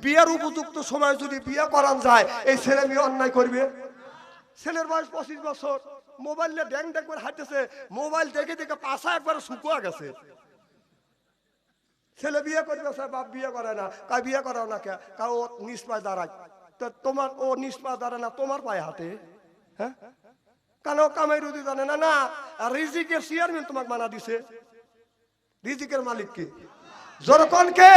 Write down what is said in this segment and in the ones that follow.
বিয়ের উপযুক্ত সময় যদি বিয়ে করান যায়, এই ছেলে মেয়ে অন্যায় করবে? ছেলের বয়স 25 বছর, মোবাইল নিয়ে ড্যাং ড্যাং করে হাঁটতেছে, মোবাইল দেখে দেখে পাশা একবার শুকুয়া গেছে। ছেলে বিয়ে করবে, স্যার বাপ বিয়ে করে না, কাই বিয়ে করাও না কে, কাউ নিজ পায়ে দাঁড়ায়। তো তোমার ও নিজ পায়ে দাঁড়ায় না, তোমার পায়ে হাতে? হ্যাঁ, কেন কামাই রুদি জানে না? না, রিজিকের চেয়ারম্যান তোমাকে মানা দিছে। রিজিকের মালিক কে? যখন কে?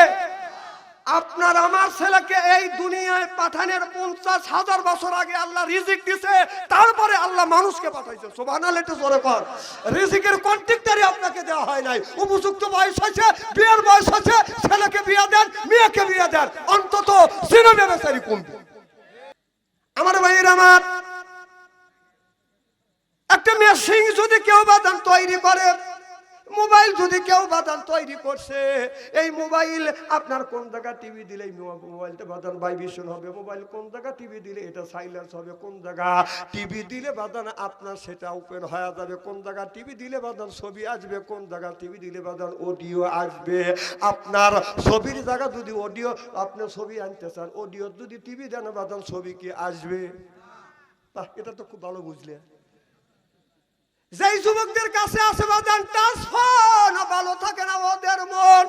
আপনার আমার ছেলেকে এই দুনিয়ায় পাঠানোর 50,000 বছর আগে আল্লাহ রিজিক দিছে, তারপরে আল্লাহ মানুষকে পাঠাইছে। সুবহানাল্লাহ, একটু জোরে কর। রিজিকের কন্ট্রাক্টরই আপনাকে দেওয়া হয় নাই। উপযুক্ত বয়স হয়েছে, বিয়ের বয়স হয়েছে, ছেলেকে বিয়ে দেন, মেয়েকে বিয়ে দেন, অন্তত জিনা ব্যবসায়ী কমবে। আমার ভাইয়ের আমার, একটা মেশিন যদি কেউ বাদান তৈরি করে, মোবাইল যদি কেউ বাদান তৈরি করছে, এই মোবাইল আপনার কোন জায়গা টিভি দিলে মোবাইলটা বাদান ভাইব্রেশন হবে, মোবাইল কোন জায়গা টিভি দিলে এটা সাইলেন্স হবে, কোন জায়গা টিভি দিলে বাদান আপনার সেটা ওপেন হয়ে যাবে, কোন জায়গা টিভি দিলে বাদান ছবি আসবে, কোন জায়গা টিভি দিলে বাদান অডিও আসবে। আপনার ছবির জায়গা যদি অডিও, আপনি ছবি আনতে চান, অডিও যদি টিভি দেন বাদান ছবি কি আসবে? এটা তো খুব ভালো বুঝলে। যেই যুবকদের কাছে আছে বাদান টাচ ফোন, ভালো থাকে না ওদের মন।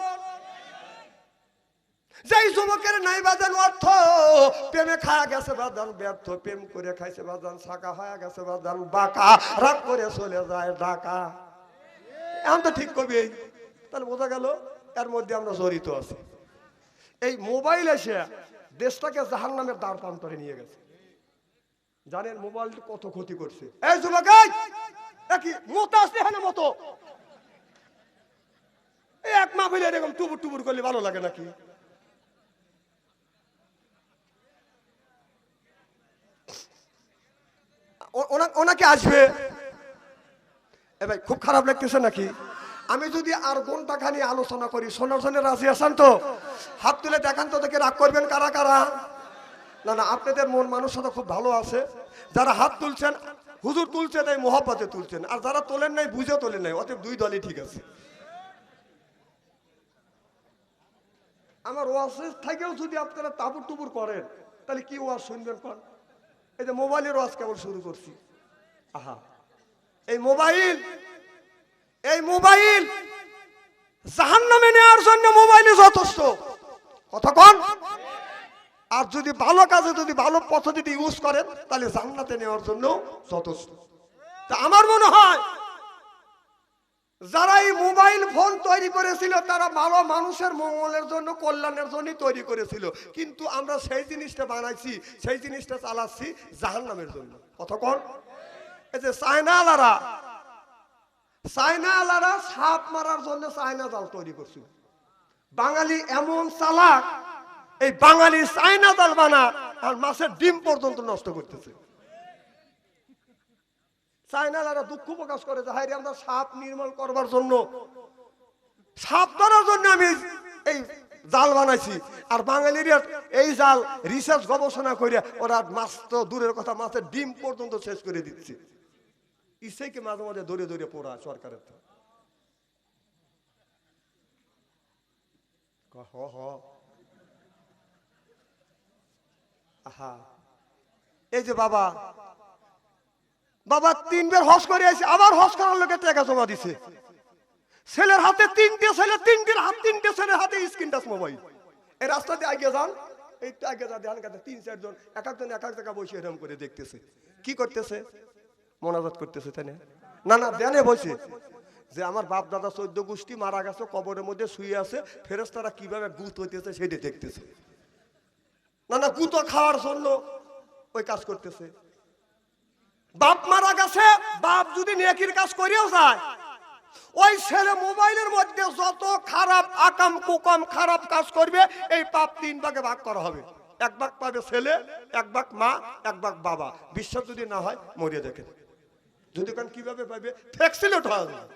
যেই যুবকের নাই বাদান অর্থ, প্রেমে খায়া গেছে বাদান ব্যর্থ, প্রেম করে খাইছে বাদান ছাকা হয়ে গেছে বাদান বাঁকা, রাগ করে চলে যায় ঢাকা। এখন তো ঠিক কবি, তাহলে বোঝা গেল এর মধ্যে আমরা জড়িত আছি। এই মোবাইল এসে দেশটাকে জাহান্নামের দ্বার প্রান্তরে নিয়ে গেছে। জানেন মোবাইল কত ক্ষতি করছে? এই যুবক, কি মতো আসলে হ্যাঁ মতো এক মাহফিলে এরকম টুবুর টুবুর করলে ভালো লাগে নাকি? ওনাকে আসবে এ ভাই, খুব খারাপ লাগতেছে নাকি? আমি যদি আর ঘন্টা খানি আলোচনা করি, শোনার জন্য রাজি আছেন তো? হাত তুলে দেখান তো, দেখে রাগ করবেন কারা কারা? না না, আপনাদের মন মানুষটা খুব ভালো আছে। যারা হাত তুলছেন, হুজুর তুলছেন এই মোহাব্বতে তুলছেন, আর যারা তোলেন নাই বুঝে তোলেন নাই, অতএব দুই দলই ঠিক আছে। আমার ওয়াজ থেকেও যদি আপনারা তাবুর টুবুর করেন, তাহলে কি ওয়াজ শুনবেন? কোন এই যে মোবাইলের ওয়াজ কেবল শুরু করছি। আহা, এই মোবাইল জাহান্নামে নেওয়ার জন্য মোবাইলে যথেষ্ট। কথা কোন? আর যদি ভালো কাজে, যদি ভালো পদ্ধতিতে ইউজ করেন, তাহলে জান্নাতে নেওয়ার জন্য যথেষ্ট। তা আমার মনে হয় যারা এই মোবাইল ফোন তৈরি করেছিল, তারা ভালো মানুষের মঙ্গলের জন্য, কল্যাণের জন্য তৈরি করেছিল, কিন্তু আমরা সেই জিনিসটা বানাইছি, সেই জিনিসটা চালাচ্ছি জাহান্নামের জন্য। কতক্ষণ? এই যে চায়নাওয়ালারা সাপ মারার জন্য চায়না জাল তৈরি করছিল। বাঙালি এমন চালাক, এই বাঙালি চায়না জাল বানা আর মাছের ডিম পর্যন্ত নষ্ট করতেছে। চায়নারা দুঃখ প্রকাশ করে যে হায় রে, আমরা সাপ নির্মূল করবার জন্য, সাপ ধরার জন্য আমি এই জাল বানাইছি, আর বাঙালিরা এই জাল রিসার্চ গবেষণা করে ওরা মাছ তো দূরের কথা, মাছের ডিম পর্যন্ত শেষ করে দিচ্ছে। ইসেকে মাঝে মাঝে ধরে ধরে পড়া সরকারের তো আহা। এই যে বাবা 3 বার হজ করে আসে, আবার হজ করার লোকে টাকা জমা দিছে। ছেলের হাতে 3টে ছেলে, 3টে ছেলের হাতে স্ক্রিন টাচ মোবাইল। এই রাস্তা দিয়ে আগে যান, এই আগে যা ধ্যান কাটে 3-4 জন এক একজন এক এক জায়গা বসে এরকম করে দেখতেছে। কি করতেছে? মোনাজাত করতেছে, তাই না? না ধ্যানে বসে যে আমার বাপ দাদা 14 গোষ্ঠী মারা গেছে, কবরের মধ্যে শুয়ে আছে, ফেরেশতারা কিভাবে গুত হইতেছে সেটা দেখতেছে। না গুতো খাওয়ার জন্য ওই কাজ করতেছে। বাপ মারা গেছে, বাপ যদি নেকির কাজ করেও যায়, ওই ছেলে মোবাইলের মধ্যে যত খারাপ আকাম কুকাম খারাপ কাজ করবে, এই পাপ 3 ভাগে ভাগ করা হবে। 1 ভাগ পাবে ছেলে, 1 ভাগ মা, 1 ভাগ বাবা। বিশ্বাস যদি না হয় মরিয়ে দেখেন। যদি কারণ কিভাবে পাবে? ফ্যাক্সিলোট হওয়া যায়।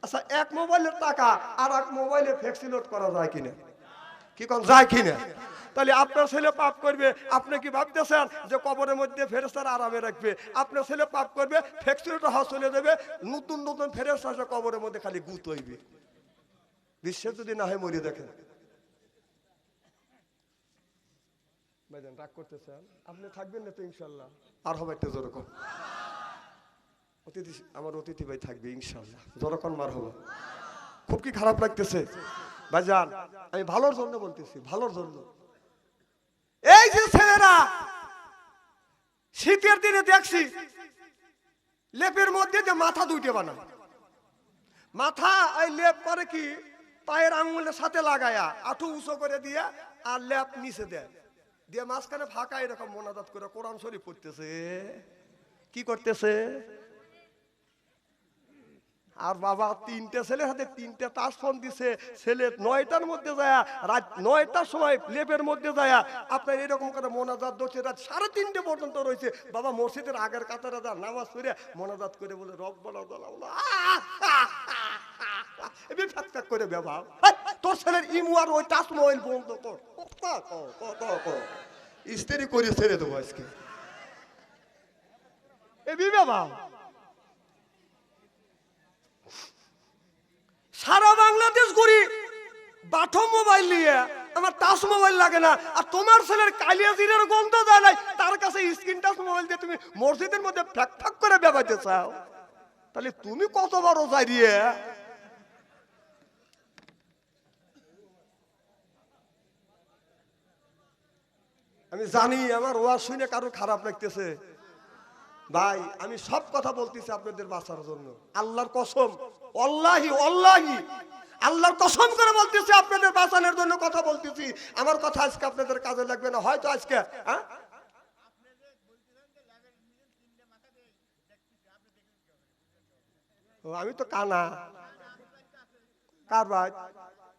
আচ্ছা, এক মোবাইলের টাকা আর এক মোবাইলে ফ্যাক্সিলোট করা যায় কিনা? কি কোন যায় কিনা? তাহলে আপনার ছেলে পাপ করবে, আপনি কি ভাবতেছেন যে কবরের মধ্যে ফেরেশতারা আরামে রাখবে? আপনার ছেলে পাপ করবে, ফ্যাক্টরিটা হাউস চলে যাবে, নতুন নতুন ফেরেশতা কবরের মধ্যে খালি গুত হইবে। বিশ্বাস যদি না হয় মরিয়ে দেখেন। ভাইজান রাগ করতেছেন, আপনি থাকবেন না তো ইনশাল্লাহ? আর হবে একটা যেরকম অতিথি, আমার অতিথি ভাই থাকবে ইনশাল্লাহ, যেরকম মার হবো। খুব কি খারাপ লাগতেছে ভাইজান? আমি ভালোর জন্য বলতেছি, ভালোর জন্য। এই যে ছেলেরা শীতের দিনে দেখছি লেপের মধ্যে যে মাথা দুইটা বানায়, মাথা এই লেপ করে কি পায়ের আঙুলের সাথে লাগায়া আঁঠু উঁচু করে দিয়া আর লেপ নিচে দেয়, দিয়ে মাঝখানে ফাঁকা এরকম মোনাজাত করে কোরআন শরীফ পড়তেছে। কি করতেছে? আর বাবা তিনটে ছেলের হাতে তিনটে তাস ফোন দিছে, ছেলে 9টার মধ্যে যায়, রাত 9টার সময় লেপের মধ্যে যায় আপনার এরকম করে মোনাজাত ধরছে, রাত 3:30 পর্যন্ত রয়েছে। বাবা মসজিদের আগের কাতারে যা নামাজ পড়ে মোনাজাত করে বলে রব্বানা জালাল্লাহ করে ব্যবহার। তোর ছেলের ইমু আর ওই টাচ মোবাইল বন্ধ কর, স্ত্রী করে ছেড়ে দেবো আজকে। বাবা সারা বাংলাদেশ ঘুরি বাঠো মোবাইল নিয়ে, আমার টাচ মোবাইল লাগে না। আর তোমার ছেলের কালিয়া জিরের গন্ধ যায় নাই, তার কাছে স্ক্রিন টাচ মোবাইল দিয়ে তুমি মসজিদের মধ্যে ফ্যাক ফ্যাক করে ব্যবহারতে চাও, তাহলে তুমি কত বড় যাই দিয়ে। আমি জানি আমার ওয়াজ শুনে কারো খারাপ লাগতেছে ভাই, আমি সব কথা বলতেছি আপনাদের বাঁচার জন্য। আল্লাহর কসম, আল্লাহি আল্লাহি আল্লাহর কসম করে বলতেছি, আপনাদের বাঁচানোর জন্য কথা বলতেছি। আমার কথা আজকে আপনাদের কাজে লাগবে না হয়তো আজকে। হ্যাঁ আমি তো কানা কার ভাই?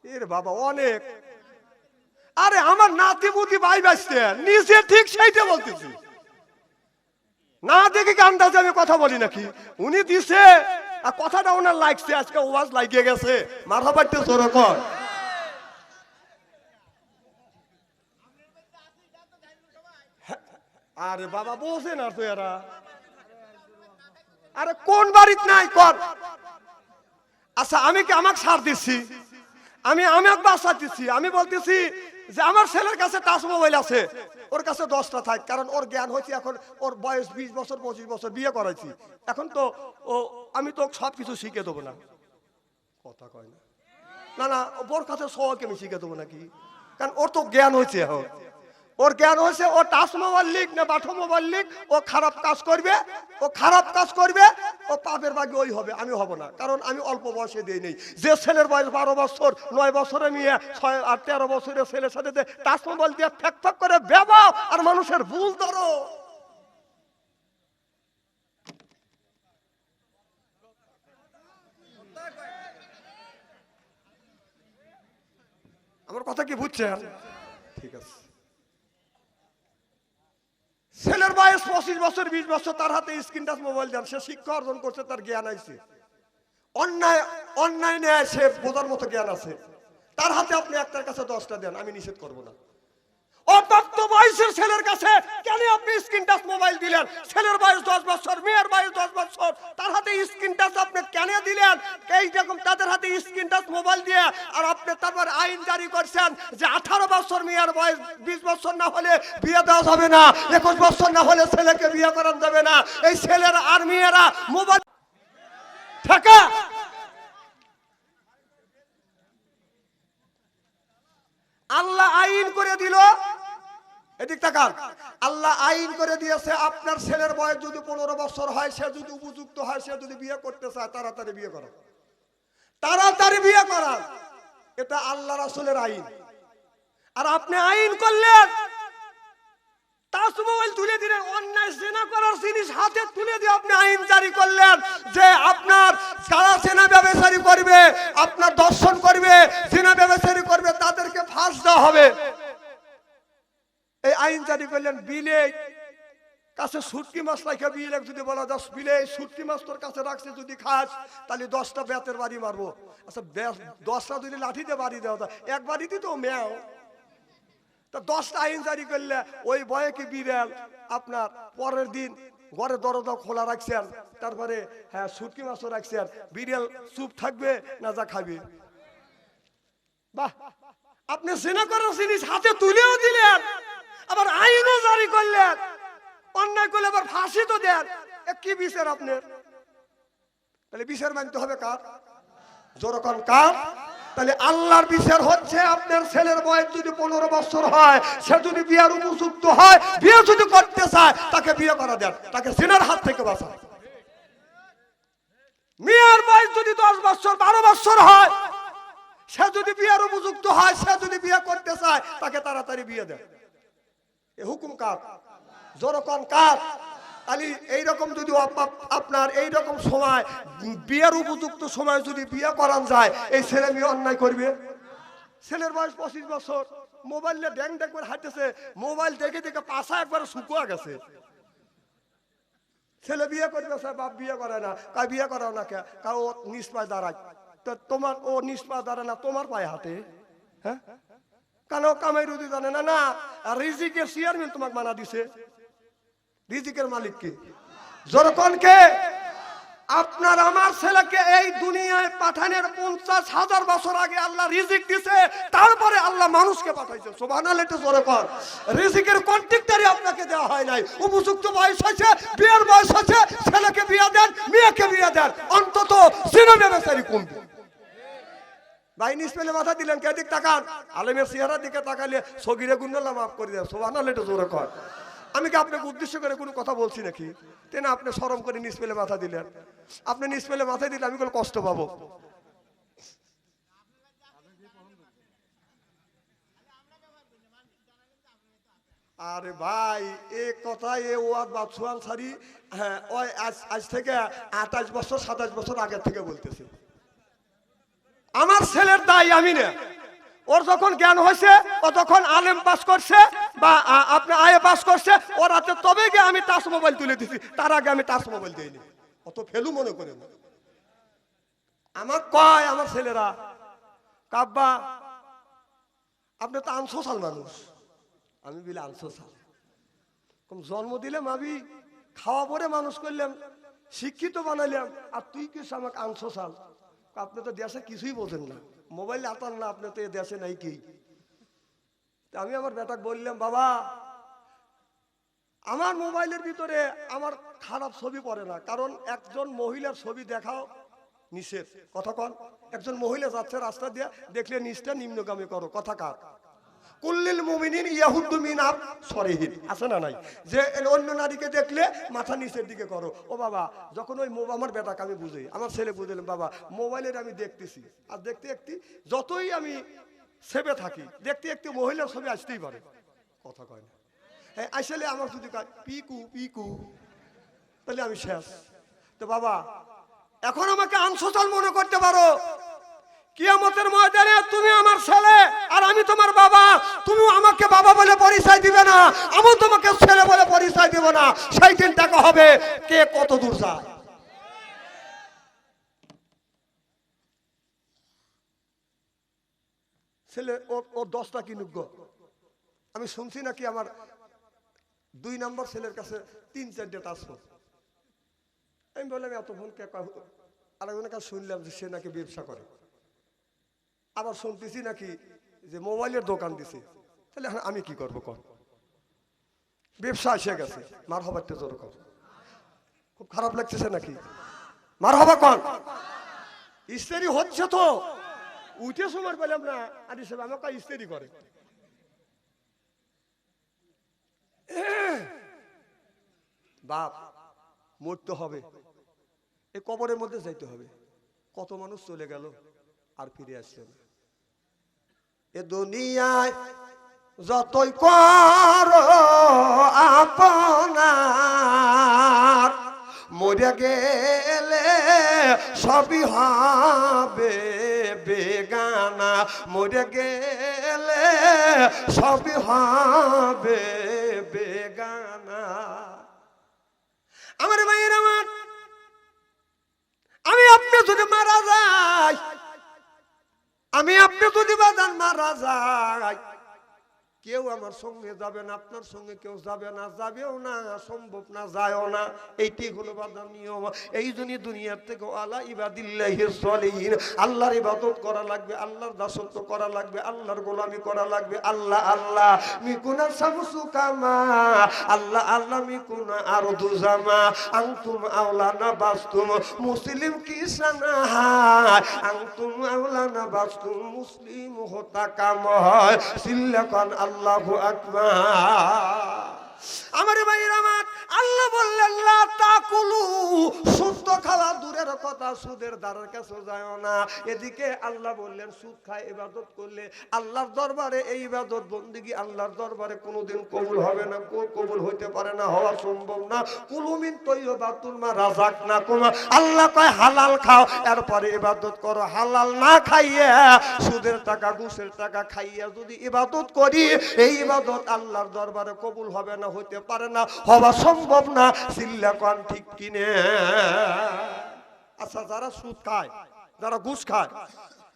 এর বাবা অনেক। আরে আমার নাতি বুদ্ধি ভাই বাঁচতে নিজে ঠিক সেইটা বলতেছি, না দেখে কি আন্দাজে আমি কথা বলি নাকি? উনি দিছে আর কথাটা ওনার লাগছে, আজকে ওয়াজ লাগিয়ে গেছে, মাথা পাড়তে জোর কর। আরে বাবা বসে না তো এরা, আরে কোন বাড়িতে নাই কর। আচ্ছা আমি কি আমাকে ছাড় দিচ্ছি? আমি এক বাসা দিচ্ছি, আমি বলতেছি যে আমার ছেলের কাছে টাচ মোবাইল আছে, ওর কাছে 10টা থাক, কারণ ওর জ্ঞান হয়েছে এখন, ওর বয়স 20 বছর 25 বছর, বিয়ে করাইছি এখন তো ও, আমি তো সবকিছু শিখে দেবো না। কথা কয় না, না না ওর কাছে সবাইকে আমি শিখে দেবো নাকি? কারণ ওর তো জ্ঞান হয়েছে, এখন ওর জ্ঞান হয়েছে, ও টাচ মোবাইল লিখ না বাঠো মোবাইল লিখ, ও খারাপ কাজ করবে, ও খারাপ কাজ করবে, ও পাপের ভাগে ওই হবে, আমি হব না। কারণ আমি অল্প বয়সে দিই নেই। যে ছেলের বয়স 12 বছর 9 বছরে মেয়ে 6 আর 13 বছরের ছেলের সাথে টাচ মোবাইল দিয়ে ফ্যাক ফ্যাক করে ব্যবহার আর মানুষের ভুল ধরো। আমার কথা কি বুঝছেন? ঠিক আছে, ছেলের বয়স 25 বছর 20 বছর, তার হাতে স্ক্রিন টাচ মোবাইল দেন, সে শিক্ষা অর্জন করছে, তার জ্ঞান আছে, অন্যায় অন্যায় ন্যায় সে বোঝার মতো জ্ঞান আছে, তার হাতে আপনি একটার কাছে 10টা দেন, আমি নিষেধ করবো না। অপ্রাপ্ত বয়সের ছেলের কাছে কেন আপনি স্ক্রিন টাচ মোবাইল দিলেন? ছেলের বয়স 10 বছর, মেয়ের বয়স 10 বছর, তার হাতে স্ক্রিন টাচ আপনি কেন দিলেন? এই রকম তাদের হাতে স্ক্রিন টাচ মোবাইল দিয়ে আর আপনি তারপর আইন জারি করছেন যে 18 বছর মেয়ের বয়স, 20 বছর না হলে বিয়ে দেওয়া যাবে না, 21 বছর না হলে ছেলেকে বিয়ে করানো যাবে না। এই ছেলেরা আর মেয়েরা মোবাইল থাকা আল্লাহ আইন করে দিল। এদিক তাকান, আল্লাহ আইন করে দিয়েছে আপনার ছেলের বয়স যদি 15 বছর হয়, সে যদি উপযুক্ত হয়, সে যদি বিয়ে করতে চায়, তাড়াতাড়ি বিয়ে করা, তাড়াতাড়ি বিয়ে করা, এটা আল্লাহ রাসূলের আইন। আর আপনি আইন করলেন টাচ মোবাইল তুলে দিলেন, অন্যায় জিনা করার জিনিস হাতে তুলে দিয়ে আপনি আইন জারি করলেন যে আপনার যারা জিনা ব্যবচারী করবে, আপনার দর্শন করবে, জিনা ব্যবচারী করবে, তাদেরকে ফাঁস দেওয়া হবে। এই আইন জারি করলেন। বিলে কাছে শুটকি মাছ রাখা, বিলে যদি বলা 10 বিলে শুটকি মাছ তোর কাছে রাখছে, যদি খাস তাহলে 10টা বেতের বাড়ি মারবো। আচ্ছা 10টা যদি লাঠিতে বাড়ি দেওয়া যায়, এক বাড়িতে তো মেয়াও, তা 10টা আইন জারি করলে ওই ভয়ে কি বিড়াল আপনার পরের দিন ঘরে দরজা খোলা রাখছেন, তারপরে হ্যাঁ শুটকি মাছও রাখছেন, বিড়াল চুপ থাকবে না যা খাবে? বাহ, আপনি জিনা করার জিনিস হাতে তুলেও দিলেন, আবার করলেন, অন্যায় করলে আবার ফাঁসি তো দেন, কি বিচার আপনার? তাহলে বিচার মানতে হবে কার? যখন কার? তাহলে আল্লাহর বিচার হচ্ছে আপনার ছেলের বয়স যদি 15 বছর হয়, সে যদি বিয়ের উপযুক্ত হয়, বিয়ে যদি করতে চায়, তাকে বিয়ে করা দেন, তাকে জিনার হাত থেকে বাঁচান। মেয়ের বয়স যদি 10 বছর 12 বছর হয়, সে যদি বিয়ের উপযুক্ত হয়, সে যদি বিয়ে করতে চায়, তাকে তাড়াতাড়ি বিয়ে দেন। এ হুকুম কার? যখন কার? তাহলে এইরকম যদি আপনার এইরকম সময় বিয়ের উপযুক্ত সময় যদি বিয়ে করান যায়, এই ছেলে মেয়ে অন্যায় করবে? ছেলের বয়স 25 বছর, মোবাইল নিয়ে ড্যাং ড্যাং করে হাঁটতেছে, মোবাইল দেখে দেখে পাশা একবার শুকুয়া গেছে। ছেলে বিয়ে করবে, বাপ বিয়ে করে না, কাই বিয়ে করাও না কে? কা ও নিজ পায়ে দাঁড়ায়। তো তোমার ও নিজ পায়ে দাঁড়ায় না, তোমার পায়ে হাঁটে? হ্যাঁ, কেন কামাই রুদি জানে না? না, রিজিকের চেয়ারম্যান তোমাকে মানা দিছে। রিজিকের মালিক কে? যখন কে? আপনার আমার ছেলেকে এই দুনিয়ায় পাঠানোর 50,000 বছর আগে আল্লাহ রিজিক দিছে, তারপরে আল্লাহ মানুষকে পাঠাইছে। সুবহানাল্লাহ, একটু জোরে কর। রিজিকের কন্ট্রাক্টরই আপনাকে দেওয়া হয় নাই। উপযুক্ত বয়স হয়েছে, বিয়ের বয়স হয়েছে, ছেলেকে বিয়ে দেন, মেয়েকে বিয়ে দেন, অন্তত জিনা ব্যবসায়ী কমবে। ভাই নিজ পেলে মাথা দিলেন, কে দিক তাকান? আলেমের চেহারার দিকে তাকালে সগিরে গুন্ডাল্লাহ মাফ করে দেন। সুবহানাল্লাহ, একটু জোরে কর। আমি কি আপনাকে উদ্দেশ্য করে কোনো কথা বলছি নাকি? তেনা আপনি শরম করে নিজ পেলে মাথা দিলেন। আপনি নিজ পেলে মাথা দিলে আমি কোনো কষ্ট পাবো? আরে ভাই, এ কথা এ ওয়াদ বাদশাহ আনসারী, হ্যাঁ, ওই আজ থেকে 28 বছর 27 বছর আগে থেকে বলতেছে। আমার ছেলের দায় আমি না। ওর যখন জ্ঞান হয়েছে, ও তখন আলেম পাস করছে বা আপনি আয়ে পাস করছে, ওর হাতে তবে গিয়ে আমি টাচ মোবাইল তুলে দিছি, তার আগে আমি টাচ মোবাইল দিইনি। অত ফেলু মনে করে না। আমার কয় আমার ছেলেরা, কাব্বা আপনি তো আনসোশাল মানুষ। আমি বলি আনসোশাল কম, জন্ম দিলে মাবি, খাওয়া পরে মানুষ করলাম, শিক্ষিত বানাইলাম, আর তুই কিছু আমাকে আনসোশাল। আপনি তো দেশে কিছুই বোঝেন না, মোবাইল আতান না, আপনি তো এ দেশে নাই কি। আমি আমার বেটাকে বললাম, বাবা আমার মোবাইলের ভিতরে আমার খারাপ ছবি পড়ে না, কারণ একজন মহিলার ছবি দেখাও নিষেধ। কথা কন, একজন মহিলা যাচ্ছে রাস্তা দিয়ে, দেখলে নিচটা নিম্নগামী করো। কথা কার? কুল্লিল মুমিনিন ইয়াহুদ্দু মিন আবসারিহিম, আছে না নাই? যে অন্য নারীকে দেখলে মাথা নিচের দিকে করো। ও বাবা, যখন ওই আমার বেটাকে আমি বুঝাই, আমার ছেলে বুঝলাম, বাবা মোবাইলের আমি দেখতেছি, আর দেখতে দেখতে যতই আমি সেবে থাকি, দেখতে দেখতে মহিলার ছবি আসতেই পারে। কথা কয় না? হ্যাঁ, আসলে আমার যদি পিকু পিকু, তাহলে আমি শেষ। তো বাবা, এখন আমাকে আনসোশাল মনে করতে পারো, কিয়ামতের ময়দানে তুমি আমার ছেলে আর আমি তোমার বাবা, তুমি আমাকে বাবা বলে পরিচয় দিবে না, আমি তোমাকে ছেলে বলে পরিচয় দিব না। সেই দিন দেখা হবে কে কত দূর যায়। ছেলে ও 10টা কিনুক গো। আমি শুনছি নাকি আমার 2 নম্বর ছেলের কাছে 3-4টা টাচফোন। আমি বললাম এত ফোন কে? আরেকজনের কাছে শুনলাম যে সে নাকি ব্যবসা করে। আবার শুনতেছি নাকি যে মোবাইলের দোকান দিছে। তাহলে আমি কি করবো কর? ব্যবসা এসে গেছে। মার হবার তো জোর কর। খুব খারাপ লাগতেছে নাকি? মার হবা কন? ইস্তেরি হচ্ছে তো, উঠে সময় পেলাম না। আর হিসেবে আমাকে ইস্তেরি করে। বাপ মরতে হবে, এই কবরের মধ্যে যাইতে হবে। কত মানুষ চলে গেল আর ফিরে আসছে না। এ দুনিয়ায় যতই করো আপনার, মরে গেলে সবই হবে বেগানা। মরে গেলে সবই হবে বেগানা। আমার ভাইয়ের আমার, আমি আপনি যদি মারা যাই, আমি আপনি যদি বাদান মারা যাই, কেউ আমার সঙ্গে যাবে না, আপনার সঙ্গে কেউ যাবে না, যাবেও না, সম্ভব না, যায়ও না। এইটি হলো বাঁধা নিয়ম। এই জন্যই দুনিয়ার থেকে আলা ইবাদিল্লাহিস সলিহিন, আল্লাহর ইবাদত করা লাগবে, আল্লাহর দাসত্ব করা লাগবে, আল্লাহর গোলামি করা লাগবে। আল্লাহ আল্লাহ মিকুনা শামসু কামা, আল্লাহ আল্লাহ মিকুনা আরদু জামা, আনতুম আওলানা বাস্তুম মুসলিম কিসানা, আনতুম আওলানা বাস্তুম মুসলিম হতা কাম হয় সিল্লাকান। আল্লাহু আকবার। আমার ভাইরা আমার, আল্লাহ বললেন লা তাকুলু, সুদ খাওয়া দূরের কথা, সুদের দ্বারের কাছে যায়ও না। এদিকে আল্লাহ বললেন সুদ খায় ইবাদত করলে আল্লাহর দরবারে এই ইবাদত বন্দেগী আল্লাহর দরবারে কোনোদিন কবুল হবে না, কবুল হইতে পারে না, হওয়া সম্ভব না। কুলু মিন তাইয়্যিবাতুল মা রাযাকনাকুম, আল্লাহ কয় হালাল খাও, এরপরে ইবাদত করো। হালাল না খাইয়া সুদের টাকা ঘুষের টাকা খাইয়া যদি ইবাদত করি, এই ইবাদত আল্লাহর দরবারে কবুল হবে না, হইতে পারে না, হওয়া সম্ভব না। সিল্লা কোন ঠিক কিনে? আচ্ছা, যারা সুদ খায়, যারা ঘুষ খায়,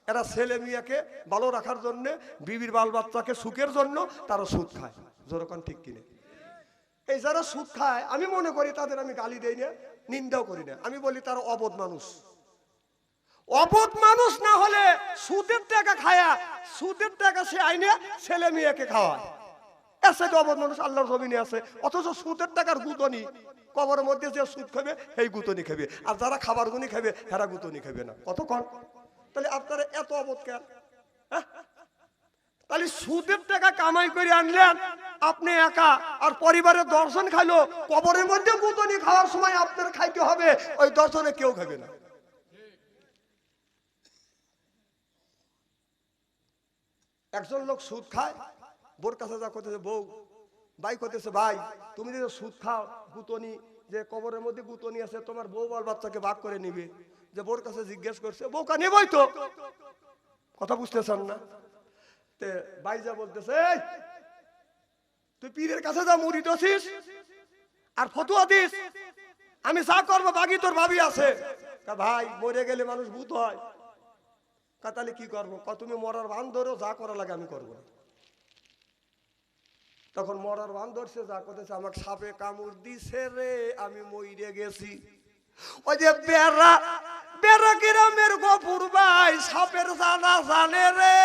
এরা ছেলে মেয়েকে ভালো রাখার জন্য, বিবির বাল বাচ্চাকে সুখের জন্য তারা সুদ খায়। যেরকম ঠিক কিনে? এই যারা সুদ খায়, আমি মনে করি তাদের আমি গালি দেই না, নিন্দাও করি না, আমি বলি তারা অবোধ মানুষ। অবোধ মানুষ না হলে সুদের টাকা খায়া, সুদের টাকা সে আইনে ছেলে মেয়েকে খাওয়ায়, এর সাথে অবোধ মানুষ আল্লাহর জমিনে আছে। অথচ সুদের টাকার গুতনি, কবরের মধ্যে যে সুদ খাবে সেই গুতনি খাবে, আর যারা খাবার গুনি খাবে হেরা গুতনি খাবে না। কতক্ষণ? তাহলে আপনারা এত অবোধ কেন? তাহলে সুদের টাকা কামাই করে আনলেন আপনি একা, আর পরিবারের 10 জন খাইলো, কবরের মধ্যে গুতনি খাওয়ার সময় আপনার খাইতে হবে, ওই 10 জনে কেউ খাবে না। একজন লোক সুদ খায়, বোর কাছে যা করতেছে, বউ ভাই করতেছে, ভাই তুমি যে সুদ খাও, গুতনি যে কবরের মধ্যে গুতনি আছে, তোমার বউ বাল বাচ্চাকে ভাগ করে নিবে। যে বোর কাছে জিজ্ঞেস করছে, বউ কা নেবই তো, কথা বুঝতেছেন না? তে ভাই যা বলতেছে, তুই পীরের কাছে যা মুড়ি দছিস আর ফতুয়া দিস, আমি যা করবো বাকি তোর ভাবি আছে। ভাই মরে গেলে মানুষ ভূত হয়। তাহলে কি করবো? তুমি মরার ভান ধরো, যা করা লাগে আমি করবো। তখন মরার ভান ধরছে, যা করতেছে, আমাকে সাপে কামড় দিছে রে, আমি মইরে গেছি। ওই যে বেড়া বেড়া গ্রামের গফুর ভাই সাপের জানা জানে রে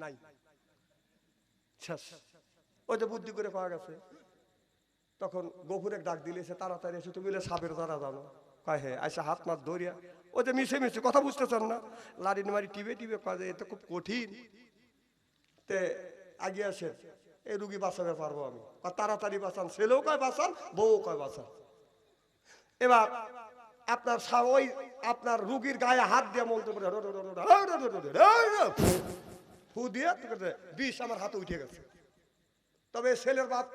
নাই, ওই যে বুদ্ধি করে পাওয়া গেছে। তখন গফুরে ডাক দিলেছে, তাড়াতাড়ি এসে তুমি সাপের জানা জানো? কয় হ্যাঁ। আচ্ছা, হাত মাত ধরিয়া ওই যে মিশে মিশে, কথা বুঝতেছেন না, লারিন মারি টিপে টিপে কয় যে এটা খুব কঠিন, তে আগে আসে, এই রুগী বাঁচাতে পারবো আমি, তাড়াতাড়ি বাঁচান। ছেলেও কয় বাঁচান, বউ কয় বাঁচান। এবার আপনার ওই আপনার রুগীর গায়ে হাত দিয়ে মন্ত্র করে ফু দিয়ে বিষ আমার হাতে উঠে গেছে। তবে ছেলের বাপ,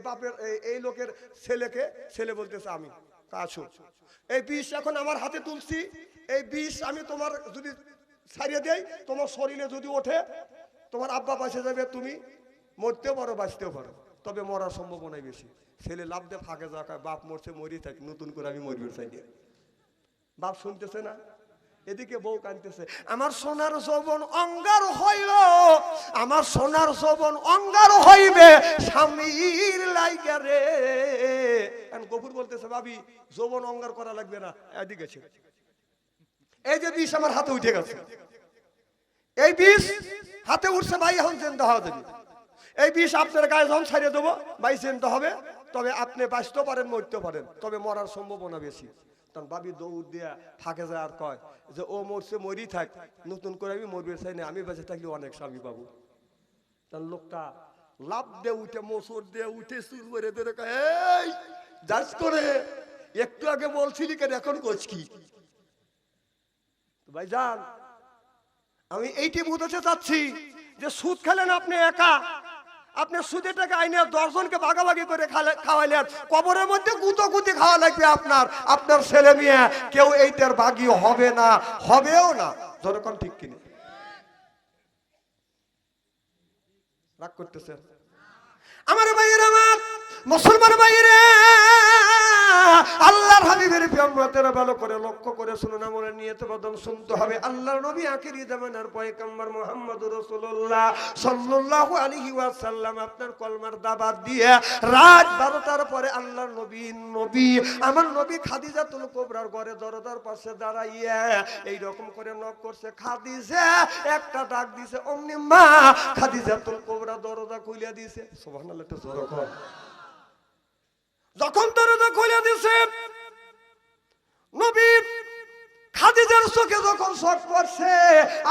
বাপের এই লোকের ছেলেকে, ছেলে বলতেছে আমি আসো, এই বিষ এখন আমার হাতে তুলছি, এই বিষ আমি তোমার যদি ছাড়িয়ে দেই, তোমার শরীরে যদি ওঠে, তোমার আব্বা বাঁচে যাবে, তুমি মরতেও পারো বাঁচতেও পারো, তবে মরার সম্ভাবনাই বেশি। ছেলে লাভ দিয়ে ফাঁকে যাওয়া, বাপ মরছে মরি থাকি, নতুন করে আমি মরবি চাই। বাপ শুনতেছে না, এদিকে বউ কাঁদতেছে, আমার সোনার যৌবন অঙ্গার হইল, আমার সোনার যৌবন অঙ্গার হইবে স্বামীর লাইগা রে। গফুর বলতেছে, ভাবি যৌবন অঙ্গার করা লাগবে না, এদিকে এই যে বিষ আমার হাতে উঠে গেছে, এই বিষ হাতে উঠছে, ভাই এখন চিন্তা হওয়া যাবে, এই বিষ আপনার গায়ে যখন ছাড়িয়ে দেবো ভাই চিন্তা হবে, তবে আপনি বাঁচতেও পারেন মরতেও পারেন, তবে মরার সম্ভাবনা বেশি। তখন ভাবি দৌড় দিয়া ফাঁকে যায় আর কয় যে ও মরছে মরি থাক, নতুন করে আমি মরবে চাই না, আমি বেঁচে থাকলে অনেক স্বামী পাবো। তখন লোকটা লাভ দিয়ে উঠে, মোসর দিয়ে উঠে, চুল মেরে ধরে কয়, এই যাস করে, একটু আগে বলছিলি কেন, এখন কোচ কি? ভাই যান, আমি এইটি বুঝাতে চাচ্ছি যে সুদ খেলেন আপনি একা, আপনি সুদের টাকা আইনে 10 জনকে ভাগাভাগি করে খাওয়াইলেন, কবরের মধ্যে গুতোগুতি খাওয়া লাগবে আপনার, আপনার ছেলে মেয়ে কেউ এইটার ভাগী হবে না, হবেও না। যখন ঠিক কিনে? রাগ করতেছেন আমার ভাইয়ের, আমার মুসলমান ভাইয়েরা, আল্লাহর হাবিবের প্রিয়ম্বতের ভালো করে লক্ষ্য করে শুনুন, আমলে নিয়ত বদন শুনতে হবে। আল্লাহর নবী আখিরি জামানার পয়গম্বর মুহাম্মদুর রাসূলুল্লাহ সাল্লাল্লাহু আলাইহি ওয়াসাল্লাম আপনার কলমার দাওয়াত দিয়ে রাত 12টার পরে আল্লাহর নবী আমার নবী খাদিজাতুল কুবরার ঘরে দরজার পাশে দাঁড়াইয়া এই রকম করে নক করছে। খাদিজা একটা ডাক দিছে, অমনি মা খাদিজাতুল কুবরা দরজা খুলে দিয়েছে। সুবহানাল্লাহ, তো জোরে কর। যখন দরজা খুলে দিয়েছে, নবী খাদিজার চোখে যখন শক পড়ছে,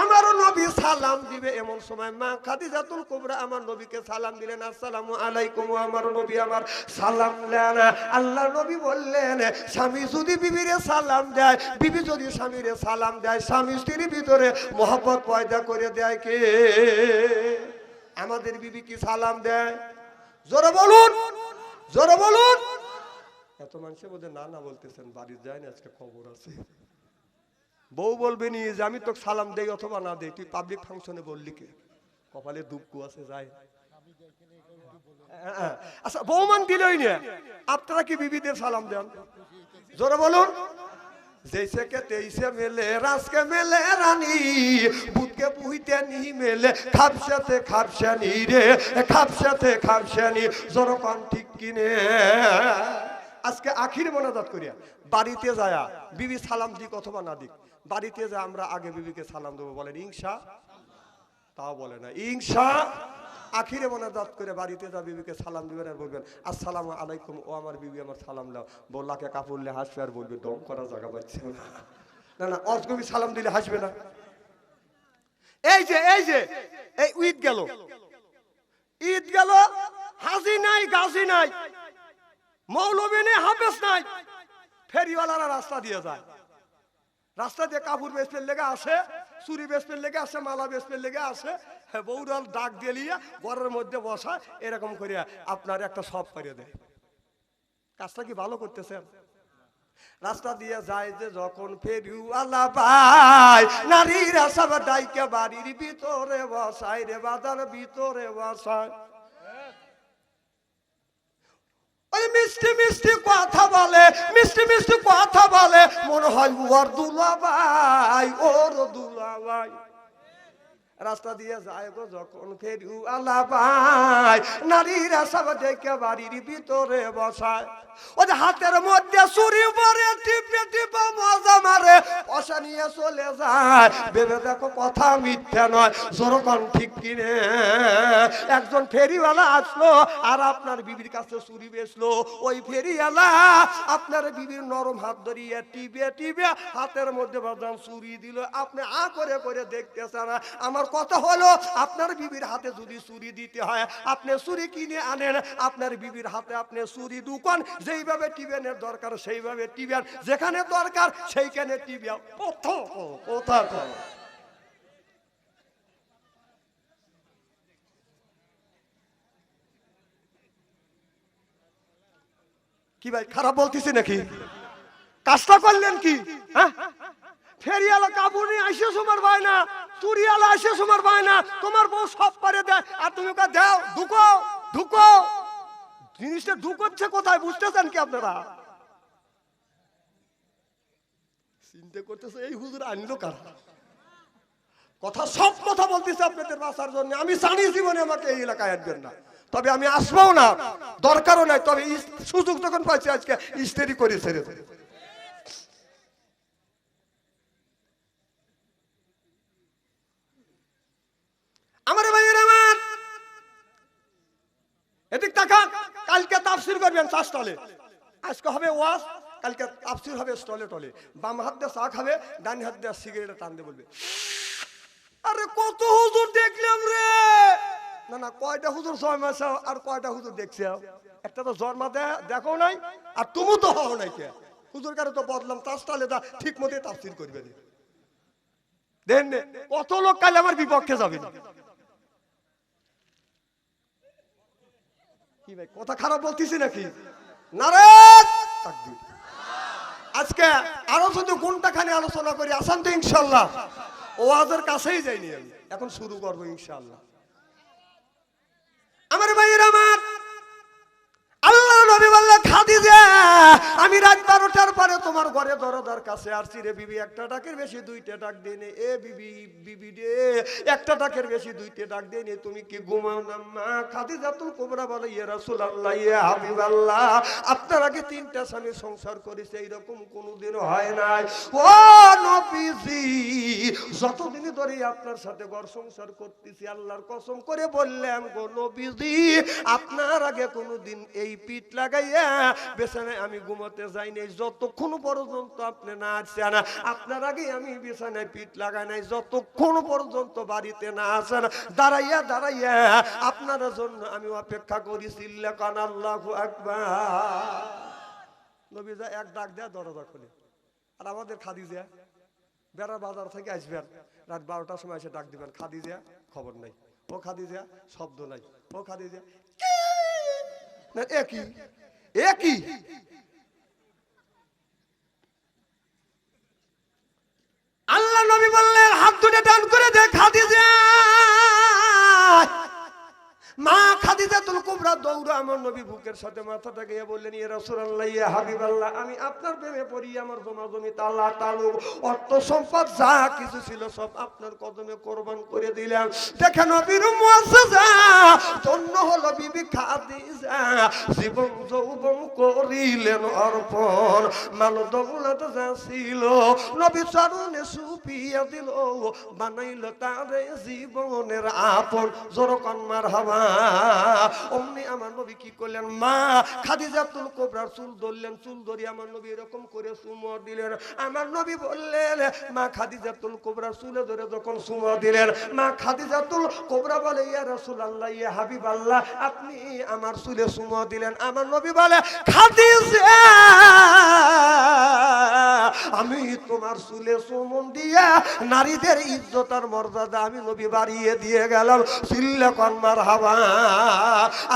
আমারও নবী সালাম দিবে, এমন সময় মা খাদিজাতুল কুবরা আমার নবীকে সালাম দিলেন, আসসালামু আলাইকুম। আমার নবী আমার সালাম দেন। আল্লাহ নবী বললেন, স্বামী যদি বিবিরে সালাম দেয়, বিবি যদি স্বামীরে সালাম দেয়, স্বামী স্ত্রীর ভিতরে মহব্বত পয়দা করে দেয় কে? আমাদের বিবি কি সালাম দেয়? জোরে বলুন, জোরে বলুন। এত মানুষের মধ্যে না না বলতেছেন, বাড়ি যায় না, আজকে খবর আছে। বউ বলবে নি যে আমি তো সালাম দেই অথবা না দেই, তুই পাবলিক ফাংশনে বললি কে? কপালে দুঃখ আছে, যায়। আচ্ছা, বউমান দিলই না, আপনারা কি বিবিদের সালাম দেন? জোরে বলুন। जैसे के तैसे मेले रास के मेले रानी बुध के पुहिते नहीं मेले खापसानी रे खापसानी जरो कौन ठीक किने आज के आखिर मोनाजात करिया बाड़ीते जाया बीबी सालाम दिक अथवा ना दिक बाड़ीते जा आमरा आगे बीबी के सालाम देबो बोलेन इंशा ताओ बोले ना इंशा आखिरे मोनाजात करे बाड़ीते जा बीबी के सालाम दिबेन और बोलबेन अस्सलामु आलाइकुम ओ आमार बीबी आमार सालाम दाও बोल्लाके कापुरले हासबे और बोलबे दम करा জায়গা পাচ্ছে না না অজগবি সালাম দিলে হাসবে না এই যে এই ঈদ গেল হাজি নাই গাজি নাই মৌলবি নেই হাফেজ নাই ফেরিওয়ালারা রাস্তা দিয়ে যায় রাস্তা দিয়ে কাপড় বেচতে লেগে আসে চুরি বেচতে লেগে আসে মালা বেচতে লেগে আসে বউরাল ডাক দিয়ে ঘরের মধ্যে বসা এরকম করে আপনার একটা সব করে দেয় কাজটা কি ভালো করতেছেন রাস্তা দিয়ে যায় যে যখন ফেরিওয়ালা ভাই নারীরা সব ডাইকে বাড়ির ভিতরে বসায় রে বাজার ভিতরে বসায় ওই মিষ্টি মিষ্টি কথা বলে মনে হয় ওর দুলাভাই রাস্তা দিয়ে যায় গো যখন ফেরিওয়ালা ভাই নারীরা সব দেখে বাড়ির ভিতরে বসায় ওই হাতের মধ্যে ছুরি পরে টিপে মজা মারে পয়সা নিয়ে চলে যায় ভেবে দেখো কথা মিথ্যা নয় জোরকন ঠিক কিনে একজন ফেরিওয়ালা আসলো আর আপনার বিবির কাছে ছুরি বেচলো ওই ফেরিওয়ালা আপনার বিবির নরম হাত ধরিয়ে টিপে হাতের মধ্যে বাদাম ছুরি দিল আপনি করে দেখতেছেন আমার কথা হলো আপনার বিবির হাতে যদি ছুরি দিতে হয় আপনি ছুরি কিনে আনেন আপনার বিবির হাতে আপনি ছুরি দোকান যেইভাবে টিবেনের দরকার সেইভাবে টিবেন যেখানে দরকার সেইখানে টিবেন কথা কি ভাই খারাপ বলতেছি নাকি কাজটা করলেন কি হ্যাঁ ফেরিওয়ালা কাপড় নিয়ে আসে তোমার ভাই না চুরিওয়ালা আসে তোমার ভাই না তোমার বউ সব পারে দেয় আর তুমি ওকে দাও ঢুকো জিনিসটা ঢুকছে কোথায় বুঝতেছেন কি আপনারা চিন্তা করতেছে এই হুজুর আনলো কারা সব কথা বলতেছে আপনাদের বাঁচার জন্য আমি জানি জীবনে আমাকে এই এলাকায় আসবেন না তবে আমি আসবো না দরকারও নাই তবে সুযোগ যখন পাইছি আজকে ইস্তেরি করে ছেড়ে আমার ভাইয়ের আমার এদিক তাকান কালকে তাফসীর করবেন চাষতলে আজকে হবে ওয়াজ কালকে তাফসীর হবে স্টলে টলে বাম হাত দিয়ে চা খাবে ডান হাত দিয়ে সিগারেট টানতে বলবে আরে কত হুজুর দেখলাম রে না কয়টা হুজুর ছয় মাসে আর কয়টা হুজুর দেখছে একটা তো জন্মা দেখো নাই আর তুমি তো হও নাই কে হুজুর কারে তো বদলাম চাষতলে দা ঠিক মতো তাফসীর করবে দেন কত লোক কাল আমার বিপক্ষে যাবে কি ভাই কথা খারাপ বলতেছি নাকি নারায়ণ তাকবীর আজকে আরো যদি ঘন্টাখানে আলোচনা করি আসান তো ইনশাআল্লাহ ওয়াজের কাছেই যাইনি আমি এখন শুরু করব ইনশাআল্লাহ আমার ভাইয়ের আমার আল্লাহর নবী বললেন খাদিজা আমি রাত তোমার ঘরে দরজার কাছে আসছি রে বিবি, একটা ডাকের বেশি দুইটা ডাক দেনে। এ বিবি, বিবি রে, একটা ডাকের বেশি দুইটা ডাক দেনে, তুমি কি ঘুমাও না? মা খাদিজাতুল কুবরা বলে, ইয়া রাসূলুল্লাহ, ইয়া হাবিবাল্লাহ, আপনার আগে তিনটা স্বামী সংসার করেছে, এইরকম কোনোদিন হয় নাই। ও নবীজি, যতদিন ধরে আপনার সাথে ঘর সংসার করতেছি, আল্লাহর কসম করে বললাম গো নবীজি, আপনার আগে কোনোদিন এই পিঠ লাগাইয়া বিছানায় আমি ঘুমাতে যাইনি, যতক্ষণ পর্যন্ত আপনি না আসেন। আপনার আগে আমি বিছানায় পিঠ লাগাই নাই, যতক্ষণ পর্যন্ত বাড়িতে না আসেন। দাঁড়াইয়া দাঁড়াইয়া আপনার জন্য আমি অপেক্ষা করি। চিল্লা কান আল্লাহু আকবার। নবীজা এক ডাক দেয়া দরজা খুলে। আর আমাদের খাদিজা বেড়া বাজার থেকে আসবেন, রাত 12টার সময় এসে ডাক দিবেন, খাদিজা, খবর নাই। ও খাদিজা, শব্দ নাই। ও খাদিজা, একই একই। আল্লাহ নবী বললেন, হাত দুটো টান করে দে খাদিজা। মা খাদিজাতুল কুবরা দৌড়া আমার নবী বুকের সাথে মাথাটা গিয়ে বললেন, ইয়া রাসূলুল্লাহ, ইয়া হাবিবাল্লাহ, আমি আপনার প্রেমে পড়ি, আমার জমা জমি তালা তালু অর্থ সম্পদ যা কিছু ছিল সব আপনার কদমে কোরবান করে দিলাম। দেখেন নবীর মুআজ্জাজা জন্য হলো বিবি খাদিজা, জীবন যৌবন করিলেন অর্পণ, মাল দৌলত যা ছিল নবী চরণে সুপিয়া দিল, বানাইল তারে জীবনের আপন। জোরকান মারহাবা। অমনি আমার নবী কি করলেন, মা খাদিজাতুল কুবরার চুল ধরলেন, চুল ধরে আমার নবী এরকম করে চুমো দিলেন। আমার নবী বললেন, মা খাদিজাতুল কুবরার চুলে ধরে যখন চুমো দিলেন, মা খাদিজাতুল কুবরা বলে, ইয়া রাসূলুল্লাহ, ইয়া হাবিবাল্লাহ, আপনি আমার চুলে চুমো দিলেন। আমার নবী বলে, খাদিজা, আমি তোমার চুলে চুমন দিয়া নারীদের ইজ্জত আর মর্যাদা আমি নবী বাড়িয়ে দিয়ে গেলাম। চিল্লা কান মারহাবা।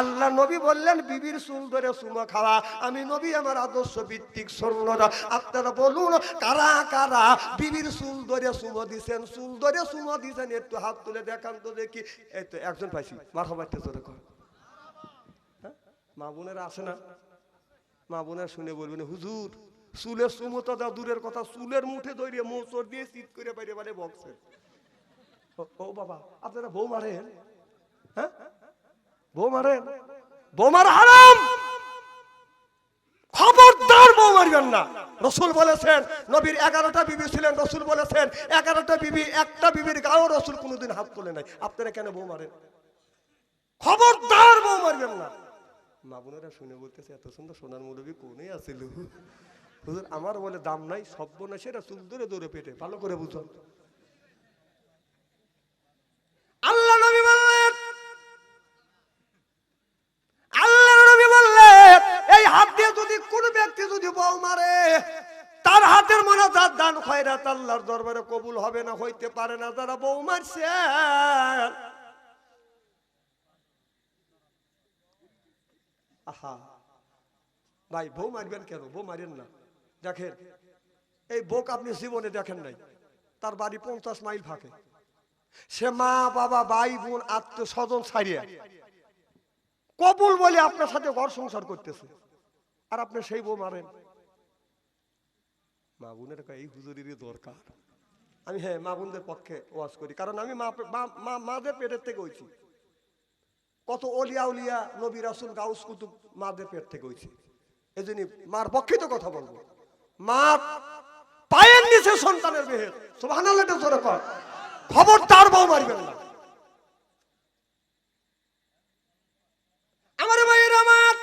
আল্লাহ নবী বললেন, বিবির চুল ধরে চুমো খাওয়া আমি নবী আমার আদর্শ ভিত্তিক সুন্নাত। আপনারা বলুন, কারা কারা বিবির চুল ধরে চুমো দিছেন? চুল ধরে চুমো দিছেন একটু হাত তুলে দেখান তো দেখি। এই তো একজন পাইছি, মারহাবা একটু জোরে কর। মা বোনেরা আছে না? মা বোনেরা শুনে বলবেন, হুজুর চুলের চুমোটা যা দূরের কথা, চুলের মুঠে ধরে মোচড় দিয়ে চিৎ করে বাইরে বাইরে বকছে। ও বাবা, আপনারা বউ মারেন? হ্যাঁ, বউ মারেন? বউ মারা হারাম, খবরদার বউ মারবেন না। রাসূল বলেছেন, নবীর 11টা বিবি ছিলেন, রাসূল বলেছেন 11টা বিবি, একটা বিবির গাও রাসূল কোনোদিন হাত তোলে নাই। আপনারা কেন বউ মারেন? খবরদার বউ মারবেন না। মা বোনেরা শুনে বলতেছে, এত সুন্দর সোনার মুরব্বী কোনে আছিল হুজুর, আমার বলে দাম নাই, সভ্য না, সেটা চুল ধরে ধরে পেটে। ভালো করে বুঝুন। আল্লাহ নবী বললেন, আল্লাহ নবী বললেন, এই হাত দিয়ে যদি কোন ব্যক্তি যদি বউ মারে, তার হাতের মনে তার দান খয়রাত আল্লাহর দরবারে কবুল হবে না, হইতে পারে না। যারা বউ মারছে, আহা ভাই, বউ মারবেন কেন? বউ মারেন না। দেখেন, এই বউক আপনি জীবনে দেখেন নাই, তার বাড়ি 50 মাইল ফাঁকে, সে মা বাবা ভাই বোন আত্মীয় স্বজন ছাড়িয়ে কবুল বলে আপনার সাথে ঘর সংসার করতেছে, আর আপনি সেই বউ মারেন। মা বোনের এই হুজুরেরই দরকার। আমি হ্যাঁ মা বোনদের পক্ষে ওয়াজ করি, কারণ আমি মাদের পেটের থেকে হয়েছি। কত অলিয়া উলিয়া নবী রাসূল গাউস কুতুব মাদের পেট থেকে হয়েছে। এই জন্য মার পক্ষে তো কথা বলবো। মা পায়ের নিচে সন্তানের বেহের, সুবহানাল্লাহ জোরে কর। খবরদার বউ মারবেন না। আমার ভাইয়ের আমার,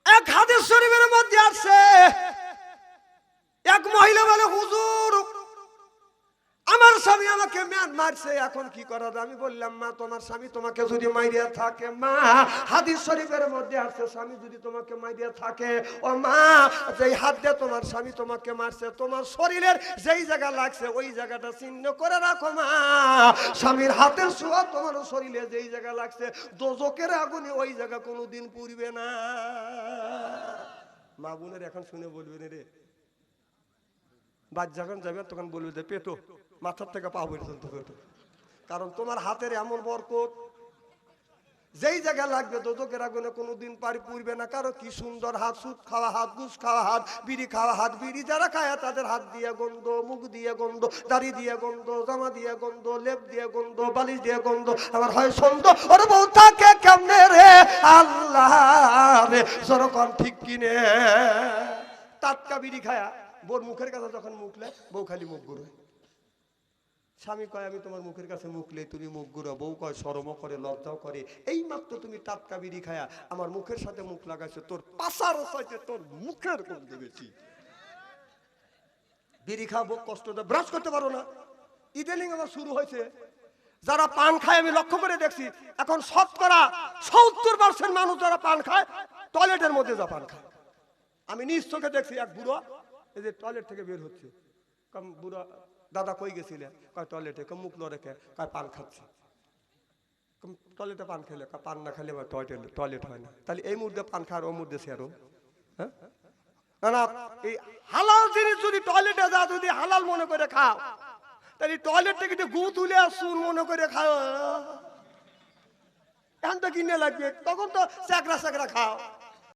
এক হাদিস শরীফের মধ্যে আছে, এক মহিলা বলে, হুজুর আমার স্বামী আমাকে মারছে, এখন কি করা যায়? আমি বললাম, মা তোমার স্বামী তোমাকে যদি মাইরিয়া থাকে, মা হাদিস শরীফের মধ্যে আছে, স্বামী যদি তোমাকে মাইরিয়া থাকে, ও মা যেই হাত দিয়ে তোমার স্বামী তোমাকে মারছে, তোমার শরীরের যেই জায়গা লাগছে ওই জায়গাটা চিহ্ন করে রাখো মা। স্বামীর হাতের ছোঁয়া তোমার শরীরে যেই জায়গা লাগছে, দোজকের আগুনে ওই জায়গা কোনোদিন পুড়বে না। মা বোনের এখন শুনে বলবেন, রে বাদ যখন যাবে তখন বলবে যে পেটো, মাথার থেকে পা পর্যন্ত পেটো, কারণ তোমার হাতের এমন বরকত, যেই জায়গায় লাগবে দোজকের আগুনে কোনোদিন পারি পুড়বে না। কারো কি সুন্দর হাত, সুদ খাওয়া হাত, ঘুষ খাওয়া হাত, বিড়ি খাওয়া হাত। বিড়ি যারা খায় তাদের হাত দিয়ে গন্ধ, মুখ দিয়ে গন্ধ, দাড়ি দিয়ে গন্ধ, জামা দিয়ে গন্ধ, লেপ দিয়ে গন্ধ, বালিশ দিয়ে গন্ধ। আমার হয় সন্দ ওর বউ থাকে কেমনে রে আল্লাহ রে, সরকম ঠিক কিনে। টাটকা বিড়ি খায়া বোর মুখের কাছে যখন মুখলে বউ খালি মুখ ঘুরে। স্বামী কয় আমি তোমার মুখের কাছে মুখলে তুমি মুখ ঘুরো। বউ কয় শরমও করে, লজ্জাও করে। এই মাত্র তুমি টাটকা বিড়ি খায়া আমার মুখের সাথে মুখ লাগাইছো, তোর পাশার চাইতে তোর মুখের গন্ধ বেশি। বিড়ি খাবো কষ্ট দেয়, ব্রাশ করতে পারো না। ইদানিং আমার শুরু হয়েছে, যারা পান খায় আমি লক্ষ্য করে দেখছি এখন 70% মানুষ যারা পান খায় টয়লেটের মধ্যে যা পান খায়। আমি নিজ চোখে দেখছি এক বুড়ো এই যে টয়লেট থেকে বের হচ্ছে। বুড়ো দাদা কই গেছিলে? কয় টয়লেটে। মুখ রেখে কয় পান খাচ্ছে। টয়লেটে পান খেলে পান না খেলে টয়লেট হয় না। তাহলে এই মুহূর্তে পান খাওয়ার ও মুহূর্তে সেরো। হ্যাঁ না, এই হালাল জিনিস যদি টয়লেটে যা যদি হালাল মনে করে খাও, তাহলে টয়লেট থেকে গু তুলে আসুন মনে করে খাও। এখন তো কিনে লাগবে, তখন তো স্যাকরা স্যাকরা খাও।